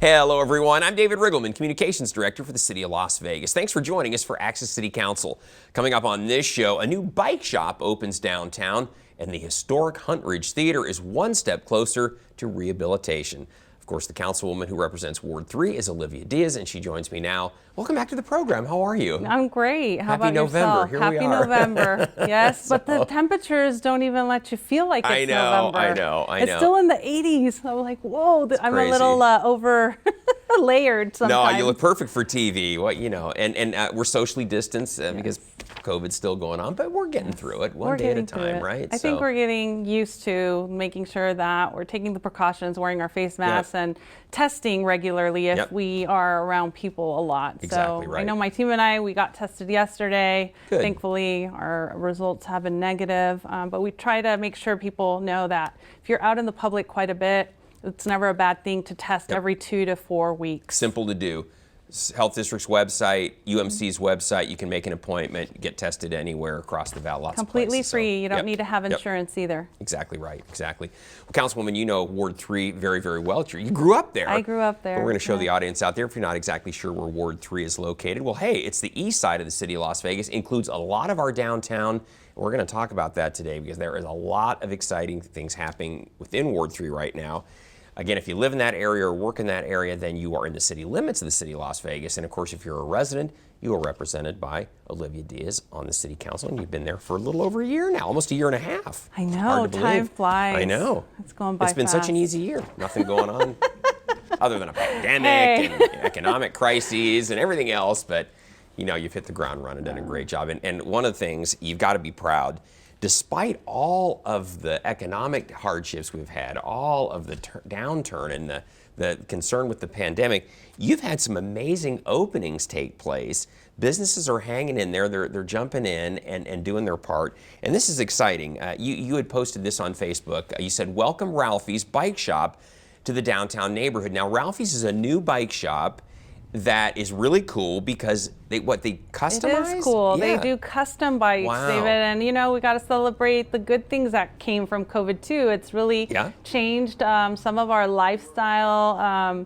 Hello, everyone. I'm David Riggleman, Communications Director for the City of Las Vegas. Thanks for joining us for Access City Council. Coming up on this show, a new bike shop opens downtown, and the historic Huntridge Theater is one step closer to rehabilitation. Of course, the councilwoman who represents Ward 3 is Olivia Diaz, and she joins me now. Welcome back to the program. How are you? I'm great. How Happy about November. yourself? Here Happy we are. November. Yes, but the temperatures don't even let you feel like it's November. I know. It's still in the 80s. I'm like, whoa, I'm crazy. a little over layered sometimes. No, you look perfect for TV. What and we're socially distanced because COVID's still going on, but we're getting through it one day at a time, right? I think we're getting used to making sure that we're taking the precautions, wearing our face masks, and testing regularly if we are around people a lot. Exactly so right. I know my team and I, we got tested yesterday. Good. Thankfully, our results have been negative, but we try to make sure people know that if you're out in the public quite a bit, it's never a bad thing to test every 2 to 4 weeks. Simple to do. Health District's website, UMC's website, you can make an appointment, get tested anywhere across the valley. Lots Completely of places. free. You don't need to have insurance either. Exactly right. Exactly. Well, Councilwoman, you know Ward 3 very, very well. You grew up there. I grew up there. But we're going to show the audience out there if you're not exactly sure where Ward 3 is located. Well, hey, it's the east side of the city of Las Vegas. Includes a lot of our downtown. We're going to talk about that today because there is a lot of exciting things happening within Ward 3 right now. Again, if you live in that area or work in that area, then you are in the city limits of the city of Las Vegas. And of course, if you're a resident, you are represented by Olivia Diaz on the city council. And you've been there for a little over a year now, almost a year and a half. I know, time flies. I know. It's going by It's been fast. such an easy year. Nothing going on other than a pandemic and economic crises and everything else. But, you know, you've hit the ground running, done a great job. And one of the things, you've got to be proud. Despite all of the economic hardships we've had, all of the downturn and the concern with the pandemic, you've had some amazing openings take place. Businesses are hanging in there. They're jumping in and doing their part. And this is exciting. You had posted this on Facebook. You said, welcome Ralphie's Bike Shop to the downtown neighborhood. Now, Ralphie's is a new bike shop that is really cool because they customize? It is cool. Yeah. They do custom bikes, David, and you know, we got to celebrate the good things that came from COVID too. It's really changed some of our lifestyle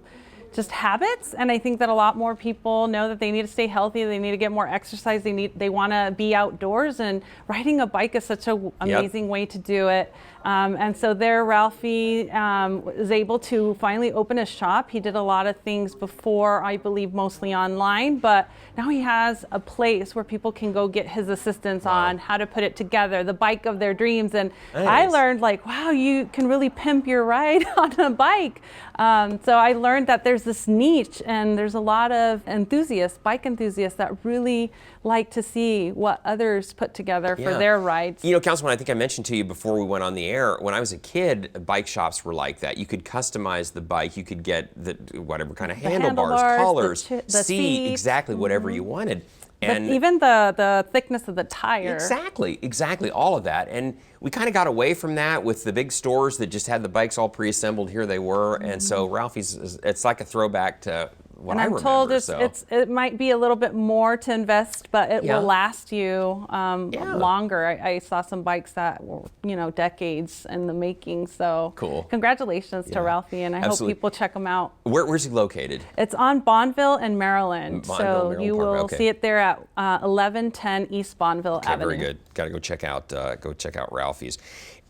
just habits, and I think that a lot more people know that they need to stay healthy, they need to get more exercise, they want to be outdoors, and riding a bike is such an amazing way to do it. And so there, Ralphie was able to finally open a shop. He did a lot of things before, I believe, mostly online, but now he has a place where people can go get his assistance on how to put it together, the bike of their dreams. And I learned, like, wow, you can really pimp your ride on a bike. So I learned that there's this niche, and there's a lot of enthusiasts, bike enthusiasts, that really like to see what others put together for their rides. You know, Councilman, I think I mentioned to you before we went on the air, when I was a kid, bike shops were like that. You could customize the bike. You could get whatever kind of handlebars, colors, the seat, exactly whatever you wanted. And even the thickness of the tire. Exactly, all of that. And we kind of got away from that with the big stores that just had the bikes all pre-assembled. Here they were. And so Ralphie's, it's like a throwback to what I remember. And I'm told it might be a little bit more to invest, but it will last you longer. I saw some bikes that were, you know, decades in the making. So cool. Congratulations to Ralphie, and I hope people check him out. Where's he located? It's on Bonneville and Maryland. Maryland you will see it there at 1110 East Bonneville Avenue. Very good. Got to go check out Ralphie's.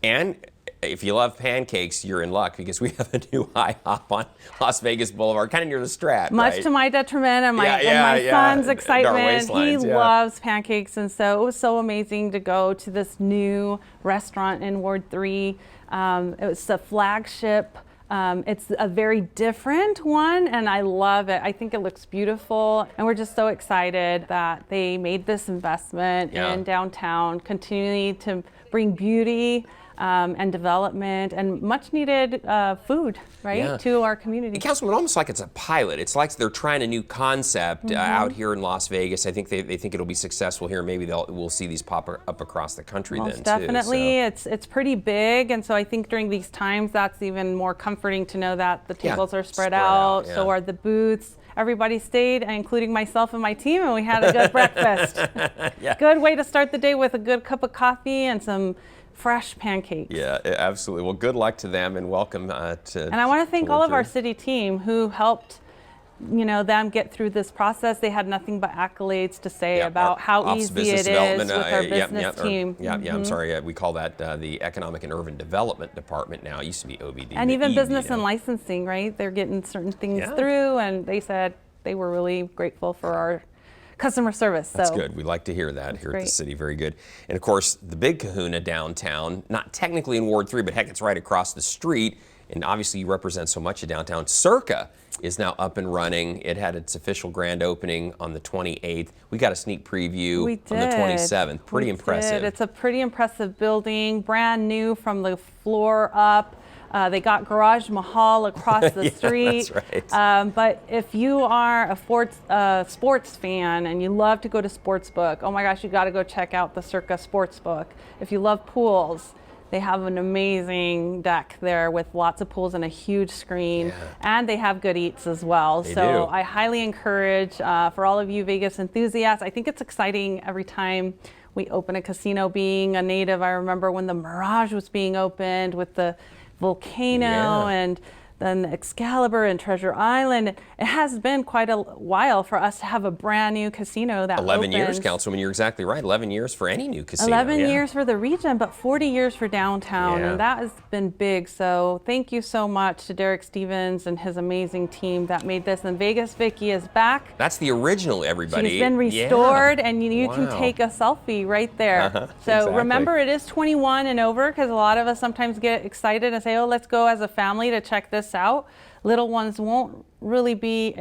And if you love pancakes, you're in luck because we have a new IHOP on Las Vegas Boulevard, kind of near the Strat. Much to my detriment and my son's excitement. He loves pancakes, and so it was so amazing to go to this new restaurant in Ward 3. It was the flagship. It's a very different one, and I love it. I think it looks beautiful, and we're just so excited that they made this investment in downtown, continuing to bring beauty and development and much needed food, to our community. And Councilman, almost like it's a pilot. It's like they're trying a new concept out here in Las Vegas. I think they think it'll be successful here. Maybe we'll see these pop up across the country Most then definitely. too. So. It's pretty big, and so I think during these times that's even more comforting to know that the tables are spread out. So are the booths. Everybody stayed, including myself and my team, and we had a good breakfast. Good way to start the day with a good cup of coffee and some fresh pancakes. Yeah, absolutely. Well, good luck to them, and welcome to. And I want to thank all of our city team who helped, them get through this process. They had nothing but accolades to say about how easy it is with our business team. I'm sorry. We call that the Economic and Urban Development Department now. It used to be OBD. And even business and licensing, right? They're getting certain things through, and they said they were really grateful for our customer service. That's good. We like to hear that here at the city. Very good. And of course, the big kahuna downtown, not technically in Ward 3, but heck, it's right across the street. And obviously you represent so much of downtown. Circa is now up and running. It had its official grand opening on the 28th. We got a sneak preview on the 27th. Pretty impressive. It's a pretty impressive building, brand new from the floor up. They got Garage Mahal across the street. That's right. But if you are a sports fan and you love to go to Sportsbook, oh my gosh, you got to go check out the Circa Sportsbook. If you love pools, they have an amazing deck there with lots of pools and a huge screen, and they have good eats as well. They so do. I highly encourage for all of you Vegas enthusiasts. I think it's exciting every time we open a casino. Being a native, I remember when the Mirage was being opened with the Volcano and then Excalibur and Treasure Island. It has been quite a while for us to have a brand new casino that 11 years, opens. Councilwoman, you're exactly right. 11 years for any new casino. 11 years for the region, but 40 years for downtown, and that has been big. So thank you so much to Derek Stevens and his amazing team that made this. And Vegas Vicky is back. That's the original, everybody. She's been restored, and you can take a selfie right there. So remember, it is 21 and over, because a lot of us sometimes get excited and say, oh, let's go as a family to check this out. Little ones won't really be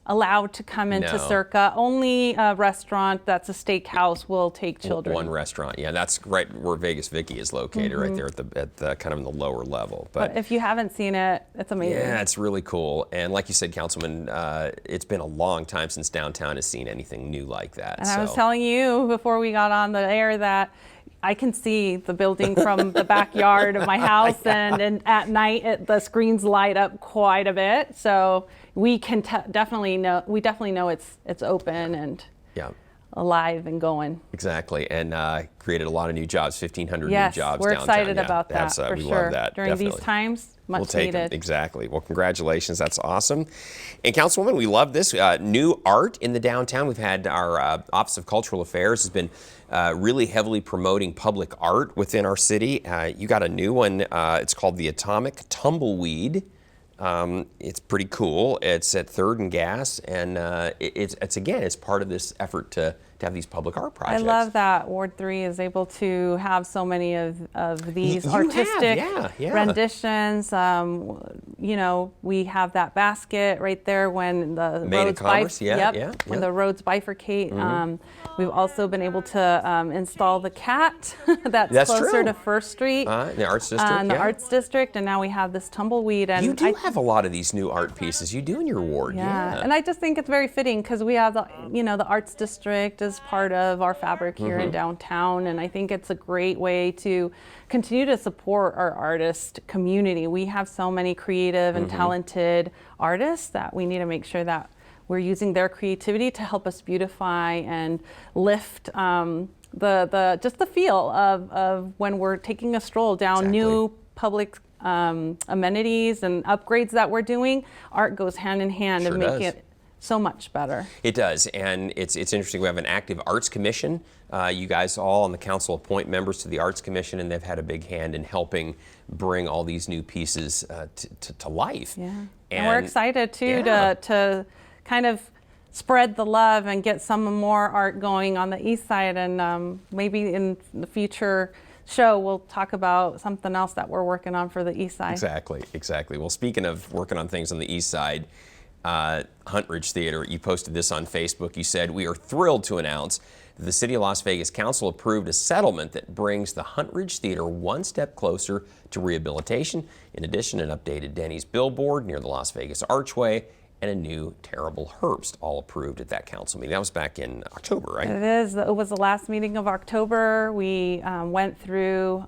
allowed to come into Circa. Only a restaurant that's a steakhouse will take children. One restaurant, that's right where Vegas Vicky is located, right there at the kind of in the lower level. But if you haven't seen it, it's amazing. Yeah, it's really cool. And like you said, Councilman, it's been a long time since downtown has seen anything new like that. And I was telling you before we got on the air that I can see the building from the backyard of my house, and at night the screens light up quite a bit. So we can definitely know it's open and alive and going. Exactly, and created a lot of new jobs, 1,500 new jobs downtown. We're excited about that for we sure. love that. During these times, much needed. Them. Exactly. Well, congratulations. That's awesome. And Councilwoman, we love this. New art in the downtown. We've had our Office of Cultural Affairs has been really heavily promoting public art within our city. You got a new one. It's called the Atomic Tumbleweed. It's pretty cool. It's at 3rd and Gas, and it's part of this effort to have these public art projects. I love that Ward 3 is able to have so many of these artistic renditions. We have that basket right there when the roads when the roads bifurcate. We've also been able to install the cat that's closer to First Street, the Arts District. The Arts District, and now we have this tumbleweed. And you do have a lot of these new art pieces. You do in your ward. And I just think it's very fitting because we have the Arts District is part of our fabric here in downtown, and I think it's a great way to continue to support our artist community. We have so many creative and talented artists that we need to make sure that we're using their creativity to help us beautify and lift the feel of when we're taking a stroll down new public amenities and upgrades that we're doing. Art goes hand in hand and make it so much better. It does, and it's interesting. We have an active arts commission. You guys all on the council appoint members to the arts commission, and they've had a big hand in helping bring all these new pieces to life. And we're excited too to kind of spread the love and get some more art going on the east side, and maybe in the future show we'll talk about something else that we're working on for the east side. Exactly. Well, speaking of working on things on the east side, Huntridge Theater, you posted this on Facebook. You said, "We are thrilled to announce that the City of Las Vegas Council approved a settlement that brings the Huntridge Theater one step closer to rehabilitation. In addition, an updated Denny's billboard near the Las Vegas Archway and a new Terrible Herbst, all approved at that council meeting." That was back in October, right? It is. It was the last meeting of October. We went through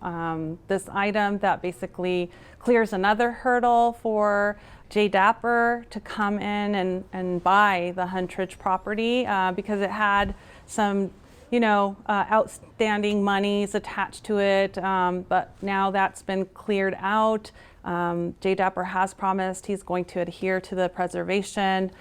this item that basically clears another hurdle for Jay Dapper to come in and buy the Huntridge property because it had some outstanding monies attached to it, but now that's been cleared out. J. Dapper has promised he's going to adhere to the preservation,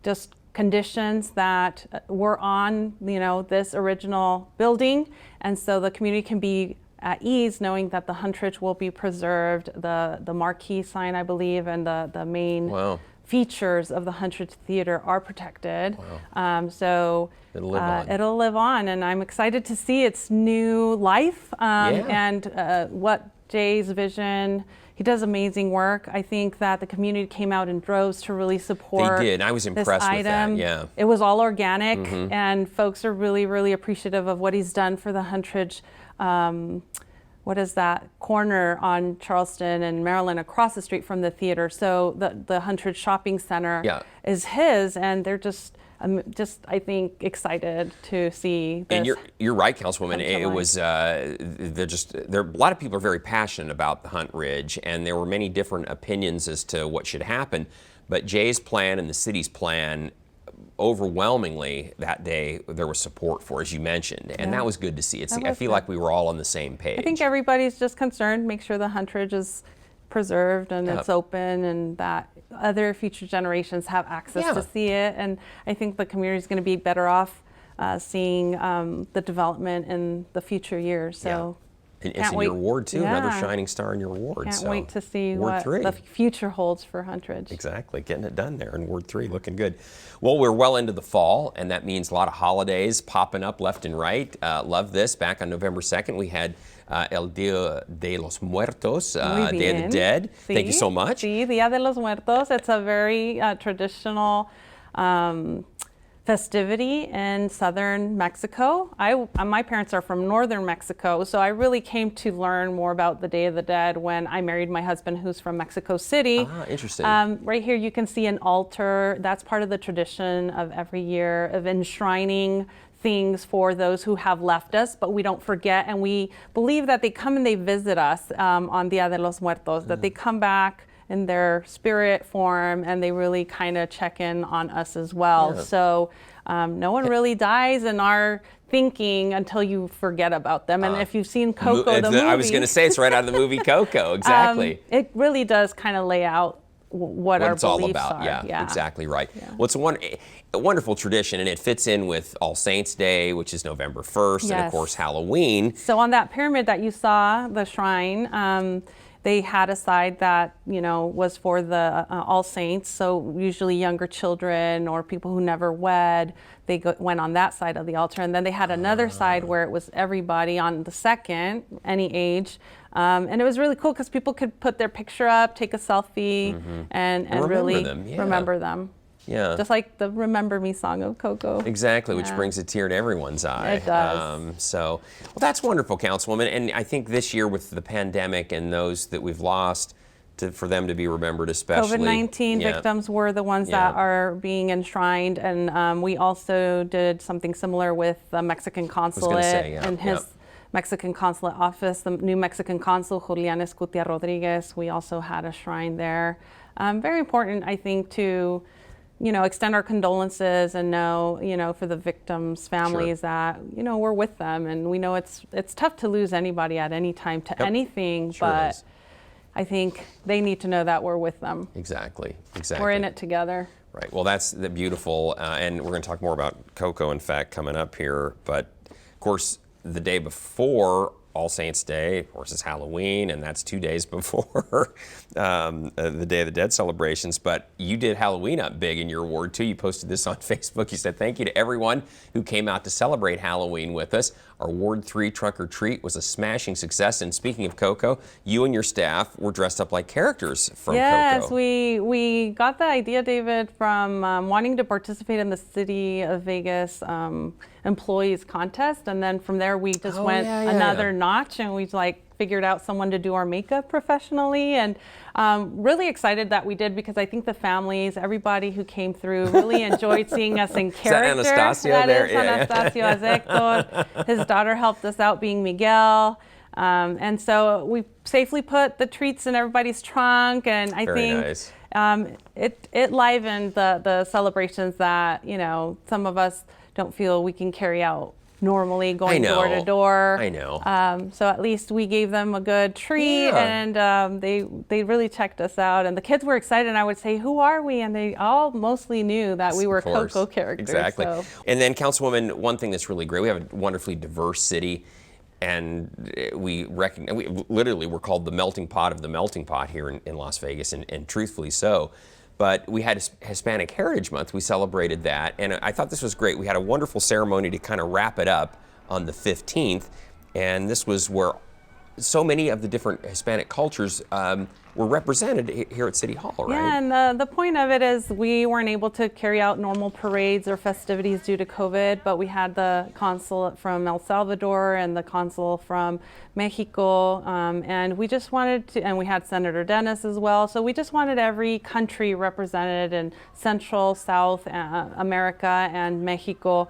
just conditions that were on, this original building, and so the community can be at ease knowing that the Huntridge will be preserved. The marquee sign, I believe, and the main features of the Huntridge Theater are protected. Wow. So it'll live on. It'll live on, and I'm excited to see its new life and what Jay's vision. He does amazing work. I think that the community came out in droves to really support. They did. I was impressed with that. Yeah. It was all organic, and folks are really, really appreciative of what he's done for the Huntridge. What is that corner on Charleston and Maryland across the street from the theater? So the Huntridge Shopping Center is his, and they're just I think excited to see this. And you're right, Councilwoman. It was a lot of people are very passionate about the Huntridge, and there were many different opinions as to what should happen. But Jay's plan and the city's plan, overwhelmingly that day there was support for, as you mentioned, and that was good to see. I feel like we were all on the same page. I think everybody's just concerned, make sure the Huntridge is preserved and it's open, and that other future generations have access to see it. And I think the community is going to be better off seeing the development in the future years. So. It's in your ward too, another shining star in your ward. Can't wait to see what the future holds for Huntridge. Exactly, getting it done there in Ward 3, looking good. Well, we're well into the fall, and that means a lot of holidays popping up left and right. Love this. Back on November 2nd, we had El Dia de los Muertos, Day of the Dead. Thank you so much. Sí, Dia de los Muertos. It's a very traditional festivity in southern Mexico. My parents are from northern Mexico, so I really came to learn more about the Day of the Dead when I married my husband, who's from Mexico City. Ah, interesting. Right here you can see an altar. That's part of the tradition of every year of enshrining things for those who have left us, but we don't forget, and we believe that they come and they visit us on Dia de los Muertos, that they come back in their spirit form, and they really kind of check in on us as well. Yeah. So no one really dies in our thinking until you forget about them. And if you've seen Coco, the movie, I was going to say it's right out of the movie Coco. Exactly. It really does kind of lay out what our it's all beliefs about. are. Yeah, exactly right. Yeah. Well, it's a wonderful tradition, and it fits in with All Saints Day, which is November 1st, and of course Halloween. So on that pyramid that you saw, the shrine, they had a side that, was for the All Saints, so usually younger children or people who never wed, they went on that side of the altar. And then they had another side where it was everybody on the second, any age. And it was really cool because people could put their picture up, take a selfie, and really remember them. Yeah. Just like the Remember Me song of Coco. Exactly, which brings a tear to everyone's eye. It does. Well, that's wonderful, Councilwoman. And I think this year with the pandemic and those that we've lost, for them to be remembered especially. COVID-19 victims were the ones that are being enshrined. And we also did something similar with the Mexican consulate and his Mexican consulate office, the new Mexican consul, Julian Escutia Rodriguez. We also had a shrine there. Very important, I think, to extend our condolences and know, for the victims' families that, we're with them. And we know it's tough to lose anybody at any time to anything, but I think they need to know that we're with them. Exactly. We're in it together. Right. Well, that's the beautiful, and we're going to talk more about Coco, in fact, coming up here. But, of course, the day before All Saints Day, of course, is Halloween, and that's 2 days before the Day of the Dead celebrations. But you did Halloween up big in your ward, too. You posted this on Facebook. You said, thank you to everyone who came out to celebrate Halloween with us. Our Ward 3 Trunk or Treat was a smashing success. And speaking of Coco, you and your staff were dressed up like characters from Coco. Yes, we got the idea, David, from wanting to participate in the City of Vegas employees contest. And then from there, we just went another notch, and we figured out someone to do our makeup professionally, and really excited that we did, because I think the families, everybody who came through really enjoyed seeing us in character. Is that Anastasio there? Is Anastasio as Hector. His daughter helped us out being Miguel. And so we safely put the treats in everybody's trunk, and I think it livened the celebrations that, some of us don't feel we can carry out normally going I know. door to door. I know. So at least we gave them a good treat, and they really checked us out. And the kids were excited. And I would say, "Who are we?" And they all mostly knew that we were Coco characters. Exactly. So. And then, Councilwoman, one thing that's really great, we have a wonderfully diverse city, and we literally we're called the melting pot of the melting pot here in Las Vegas, and truthfully so. But we had Hispanic Heritage Month. We celebrated that, and I thought this was great. We had a wonderful ceremony to kind of wrap it up on the 15th, and this was where so many of the different Hispanic cultures were represented here at City Hall, right? Yeah, and the point of it is we weren't able to carry out normal parades or festivities due to COVID, but we had the consulate from El Salvador and the consul from Mexico, and we just wanted to, and we had Senator Dennis as well, so we just wanted every country represented in Central, South America, and Mexico,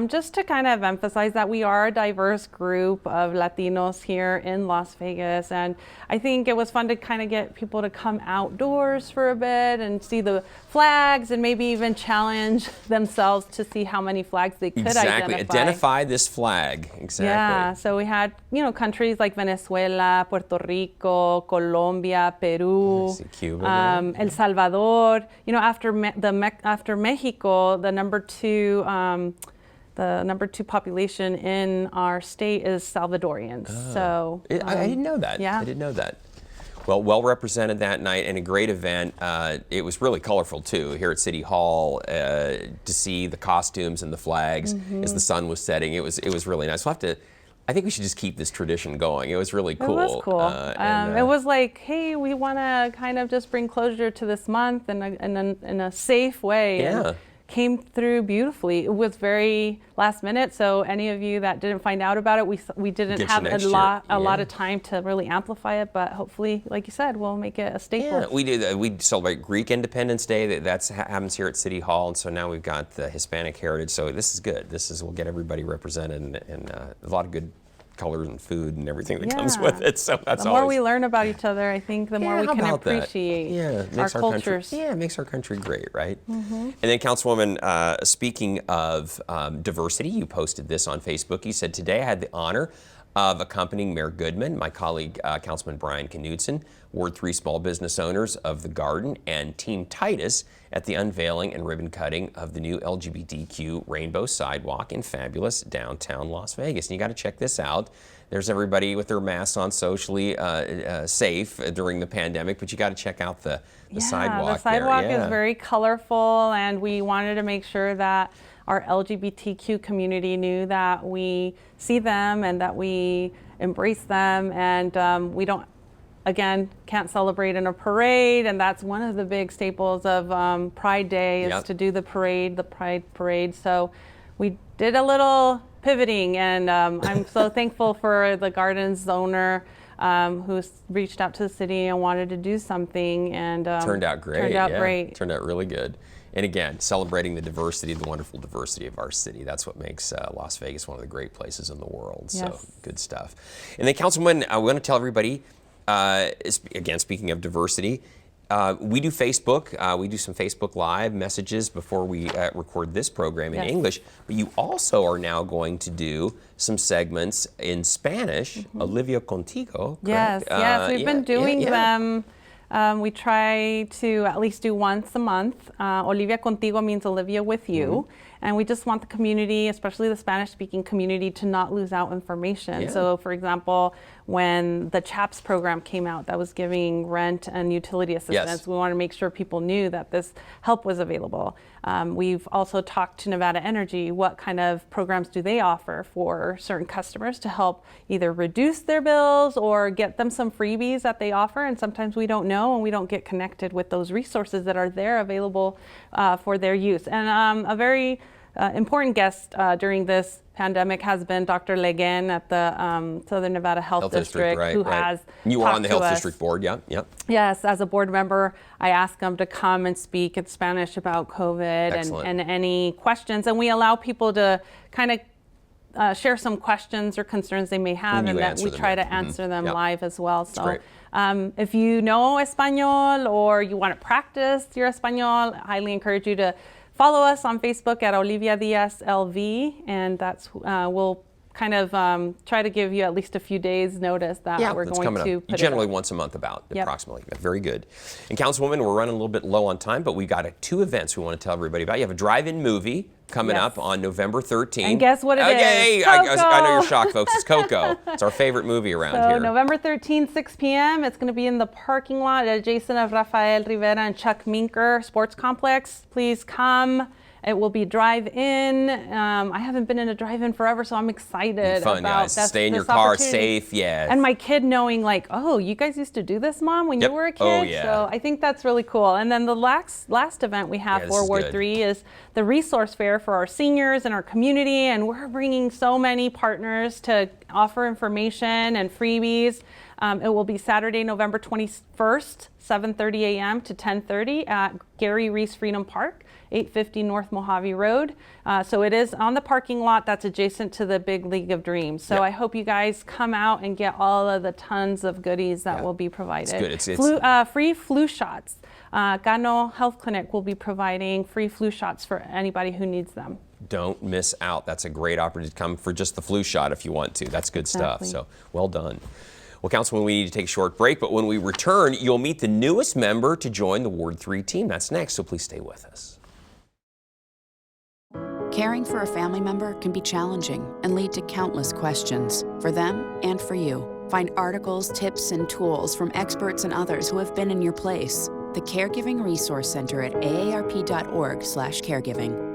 just to kind of emphasize that we are a diverse group of Latinos here in Las Vegas. And I think it was fun to kind of get people to come outdoors for a bit and see the flags and maybe even challenge themselves to see how many flags they could identify this flag. Exactly. Yeah, so we had, countries like Venezuela, Puerto Rico, Colombia, Peru, Cuba, El Salvador. After Mexico, the number two population in our state is Salvadorians. So I didn't know that. Yeah. I didn't know that. Well represented that night, and a great event. It was really colorful too here at City Hall to see the costumes and the flags as the sun was setting. It was really nice. I think we should just keep this tradition going. It was really cool. It was cool. It was like, hey, we want to kind of just bring closure to this month in a safe way. Yeah. And came through beautifully. It was very last minute, so any of you that didn't find out about it, we didn't have a lot of time to really amplify it, but hopefully, like you said, we'll make it a staple. Yeah, we do. We celebrate Greek Independence Day. That happens here at City Hall, and so now we've got the Hispanic heritage. So this is good. We'll get everybody represented, and a lot of good colors and food and everything that comes with it. So that's the more we learn about each other, I think the more we can appreciate our cultures. It makes our country great, right? And then, Councilwoman, speaking of diversity, you posted this on Facebook. You said, today I had the honor of accompanying Mayor Goodman, my colleague, Councilman Brian Knudsen, Ward 3 small business owners of The Garden, and Team Titus at the unveiling and ribbon cutting of the new LGBTQ rainbow sidewalk in fabulous downtown Las Vegas. And you got to check this out. There's everybody with their masks on, socially safe during the pandemic, but you got to check out the sidewalk. The sidewalk is very colorful, and we wanted to make sure that our LGBTQ community knew that we see them and that we embrace them, and we can't celebrate in a parade, and that's one of the big staples of Pride Day is to do the Pride Parade. So we did a little pivoting, and I'm so thankful for the Garden's owner who reached out to the city and wanted to do something, and turned out great. Turned out really good. And again, celebrating the wonderful diversity of our city. That's what makes Las Vegas one of the great places in the world. Yes. So good stuff. And then, Councilwoman, we want to tell everybody, again, speaking of diversity, we do Facebook. We do some Facebook Live messages before we record this program in English. But you also are now going to do some segments in Spanish. Olivia Contigo. Correct? Yes. We've been doing them. We try to at least do once a month. Olivia Contigo means Olivia with you. And we just want the community, especially the Spanish-speaking community, to not lose out information. So, for example, when the CHAPS program came out that was giving rent and utility assistance, we want to make sure people knew that this help was available. We've also talked to Nevada Energy. What kind of programs do they offer for certain customers to help either reduce their bills or get them some freebies that they offer? And sometimes we don't know, and we don't get connected with those resources that are there available for their use. And a very important guest during this pandemic has been Dr. Leguen at the Southern Nevada Health District, who has You were on the Health District Board, Yes, as a board member, I asked him to come and speak in Spanish about COVID and any questions. And we allow people to kind of share some questions or concerns they may have, and that we try to answer them live as well. So if you know Espanol or you want to practice your Espanol, I highly encourage you to follow us on Facebook at Olivia Diaz LV, and that's we'll kind of try to give you at least a few days notice that we're going to put generally once a month approximately. Very good. And Councilwoman, we're running a little bit low on time, but we got two events we want to tell everybody about. You have a drive-in movie coming up on November 13th. And guess what it is? I know you're shocked, folks. It's Coco. It's our favorite movie around here. November 13th, 6 p.m. It's going to be in the parking lot adjacent of Rafael Rivera and Chuck Minker Sports Complex. Please come. It will be drive-in. I haven't been in a drive-in forever, so I'm excited about guys. Stay in your car, safe, And my kid knowing like, oh, you guys used to do this, Mom, when you were a kid? Oh, yeah. So I think that's really cool. And then the last event we have for Ward 3 is the resource fair for our seniors and our community, and we're bringing so many partners to offer information and freebies. It will be Saturday, November 21st, 7:30 a.m. to 10:30 at Gary Reese Freedom Park, 850 North Mojave Road. So it is on the parking lot that's adjacent to the Big League of Dreams. So I hope you guys come out and get all of the tons of goodies that will be provided. It's good. Free flu shots. Gano Health Clinic will be providing free flu shots for anybody who needs them. Don't miss out. That's a great opportunity to come for just the flu shot if you want to. That's good stuff. So well done. Well, Councilman, we need to take a short break, but when we return, you'll meet the newest member to join the Ward 3 team. That's next, so please stay with us. Caring for a family member can be challenging and lead to countless questions for them and for you. Find articles, tips, and tools from experts and others who have been in your place. The Caregiving Resource Center at aarp.org/caregiving.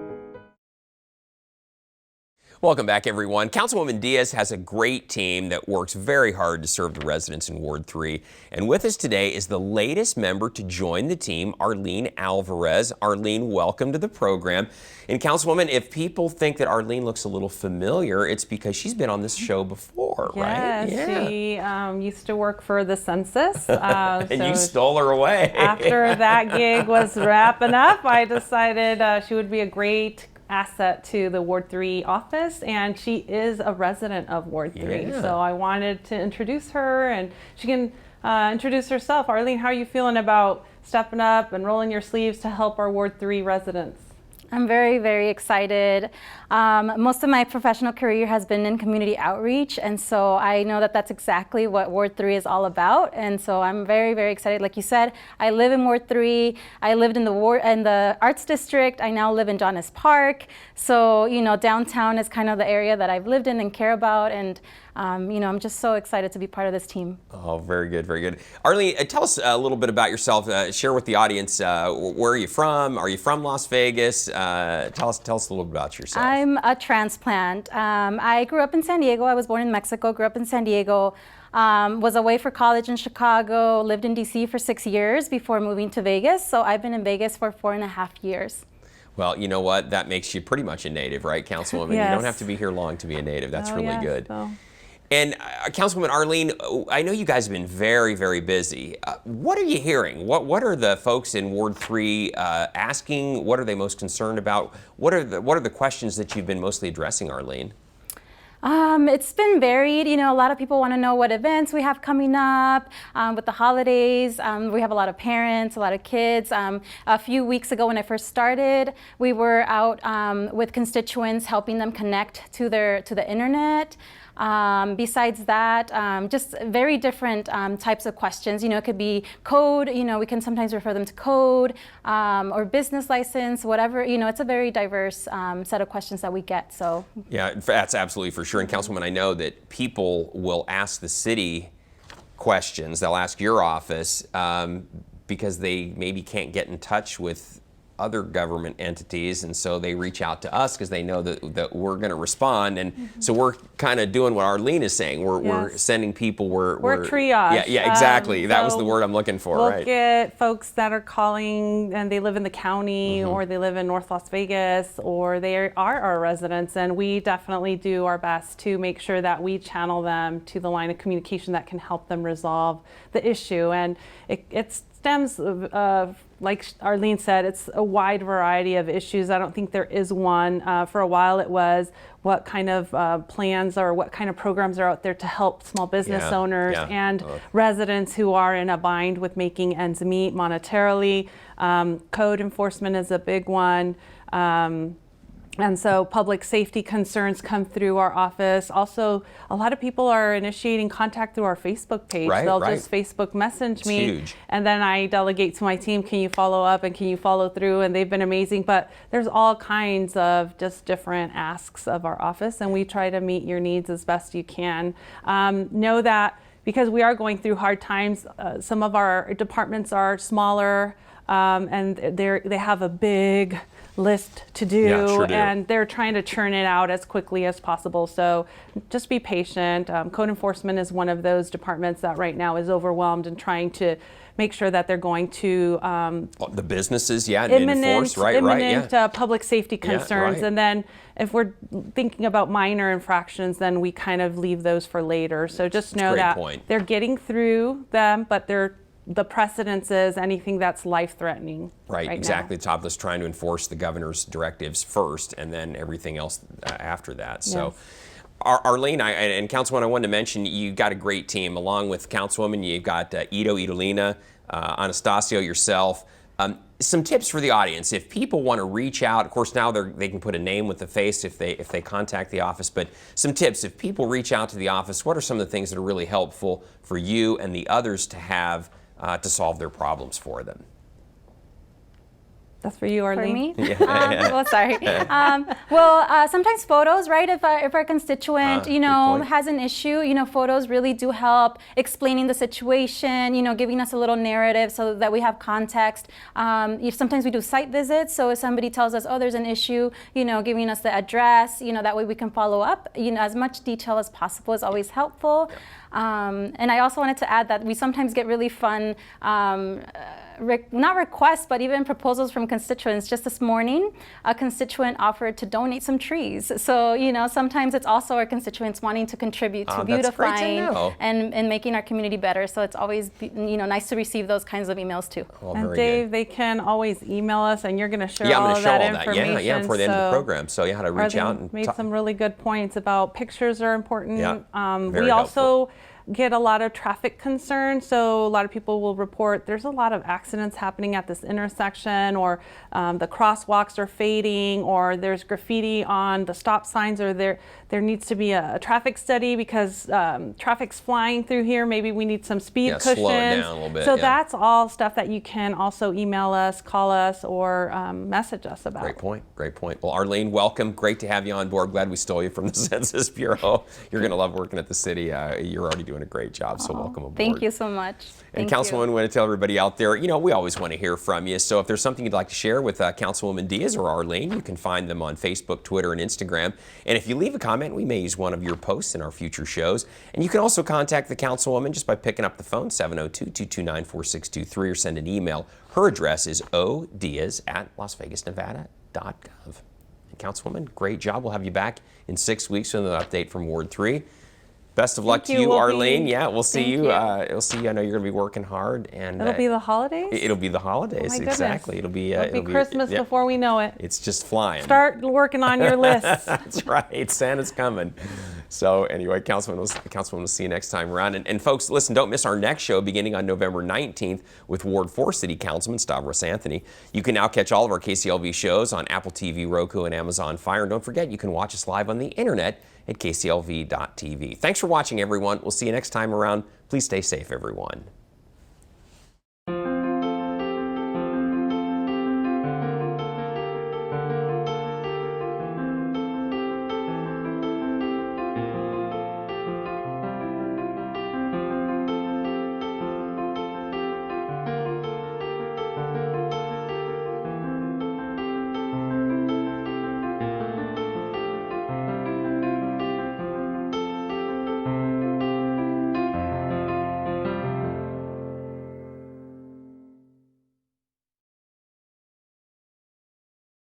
Welcome back, everyone. Councilwoman Diaz has a great team that works very hard to serve the residents in Ward 3. And with us today is the latest member to join the team, Arlene Alvarez. Arlene, welcome to the program. And Councilwoman, if people think that Arlene looks a little familiar, it's because she's been on this show before, right? Yes, she used to work for the census. And so you stole her away. After that gig was wrapping up, I decided she would be a great asset to the Ward 3 office, and she is a resident of Ward 3. So I wanted to introduce her, and she can introduce herself. Arlene, how are you feeling about stepping up and rolling your sleeves to help our Ward 3 residents? I'm very, very excited. Most of my professional career has been in community outreach, and so I know that that's exactly what Ward 3 is all about. And so I'm very, very excited. Like you said, I live in Ward 3. I lived in the Arts District. I now live in Jonas Park. So, you know, downtown is kind of the area that I've lived in and care about. And you know, I'm just so excited to be part of this team. Oh, very good, very good. Arlene, tell us a little bit about yourself. Share with the audience, where are you from? Are you from Las Vegas? Tell us a little bit about yourself. I'm a transplant. I grew up in San Diego. I was born in Mexico, grew up in San Diego. Was away for college in Chicago, lived in DC for 6 years before moving to Vegas. So I've been in Vegas for 4.5 years. Well, you know what? That makes you pretty much a native, right, Councilwoman? Yes. You don't have to be here long to be a native. That's really good. So. And Councilwoman Arlene, I know you guys have been very, very busy. What are you hearing? What are the folks in Ward 3 asking? What are they most concerned about? What are the questions that you've been mostly addressing, Arlene? It's been varied. You know, a lot of people want to know what events we have coming up with the holidays. We have a lot of parents, a lot of kids. A few weeks ago when I first started, we were out with constituents helping them connect to the internet. Besides that, just very different types of questions. You know, it could be code, you know, we can sometimes refer them to code or business license, whatever. You know, it's a very diverse set of questions that we get. So yeah, that's absolutely for sure. And Councilwoman, I know that people will ask the city questions. They'll ask your office because they maybe can't get in touch with other government entities, and so they reach out to us because they know that we're going to respond, and so we're kind of doing what Arlene is saying. We're sending people. We're triage. Yeah, exactly. That was the word I'm looking for. We'll get folks that are calling and they live in the county, or they live in North Las Vegas, or they are our residents, and we definitely do our best to make sure that we channel them to the line of communication that can help them resolve the issue. And it stems like Arlene said, it's a wide variety of issues. I don't think there is one. For a while it was what kind of plans or what kind of programs are out there to help small business owners and residents who are in a bind with making ends meet monetarily. Code enforcement is a big one. And so public safety concerns come through our office. Also, a lot of people are initiating contact through our Facebook page. They'll just Facebook message me. And then I delegate to my team, can you follow up and can you follow through? And they've been amazing. But there's all kinds of just different asks of our office, and we try to meet your needs as best you can. Know that because we are going through hard times, some of our departments are smaller, and they have a big list to do, and they're trying to churn it out as quickly as possible. So just be patient. Code enforcement is one of those departments that right now is overwhelmed and trying to make sure that they're going to the businesses, enforce, public safety concerns. And then if we're thinking about minor infractions, then we kind of leave those for later. So just know that they're getting through them, but the precedence is anything that's life-threatening. Right, exactly. The top list, trying to enforce the governor's directives first, and then everything else after that. So, Arlene and Councilwoman, I wanted to mention you got a great team. Along with Councilwoman, you've got Idolina, Anastasio, yourself. Some tips for the audience. If people want to reach out, of course now they can put a name with the face if they contact the office, but some tips. If people reach out to the office, what are some of the things that are really helpful for you and the others to have to solve their problems for them? That's for you, Arlene. For me? Well, sorry. Sometimes photos, right? If our constituent, has an issue, photos really do help explaining the situation, giving us a little narrative so that we have context. Sometimes we do site visits, so if somebody tells us, oh, there's an issue, giving us the address, that way we can follow up. As much detail as possible is always helpful. And I also wanted to add that we sometimes get really fun not requests, but even proposals from constituents. Just this morning, a constituent offered to donate some trees. So, sometimes it's also our constituents wanting to contribute to beautifying and making our community better. So it's always, nice to receive those kinds of emails too. And Dave, they can always email us, and you're going to share all of that information. Yeah, before the end of the program. So how to reach out and made some really good points about pictures are important. Very we also get a lot of traffic concerns, so a lot of people will report there's a lot of accidents happening at this intersection, or the crosswalks are fading, or there's graffiti on the stop signs, or there needs to be a traffic study because traffic's flying through here. Maybe we need some speed cushions. Slow it down a little bit. So that's all stuff that you can also email us, call us, or message us about. Great point. Well, Arlene, welcome. Great to have you on board. Glad we stole you from the Census Bureau. You're going to love working at the city. You're already doing a great job, so welcome aboard. Thank you so much. And Councilwoman, I want to tell everybody out there, we always want to hear from you. So if there's something you'd like to share with Councilwoman Diaz or Arlene, you can find them on Facebook, Twitter, and Instagram. And if you leave a comment, we may use one of your posts in our future shows. And you can also contact the Councilwoman just by picking up the phone, 702-229-4623, or send an email. Her address is odiaz@lasvegasnevada.gov. And Councilwoman, great job. We'll have you back in 6 weeks with an update from Ward 3. Best of luck to you, Arlene. We'll see you. We'll see you. I know you're going to be working hard, and it'll be the holidays. It'll be the holidays. Oh my exactly. It'll be Christmas before we know it. It's just flying. Start working on your lists. That's right. Santa's coming. So anyway, Councilwoman, we'll see you next time around. And folks, listen, don't miss our next show beginning on November 19th with Ward 4 City Councilman Stavros Anthony. You can now catch all of our KCLV shows on Apple TV, Roku, and Amazon Fire. And don't forget, you can watch us live on the internet at kclv.tv. Thanks for watching, everyone. We'll see you next time around. Please stay safe, everyone.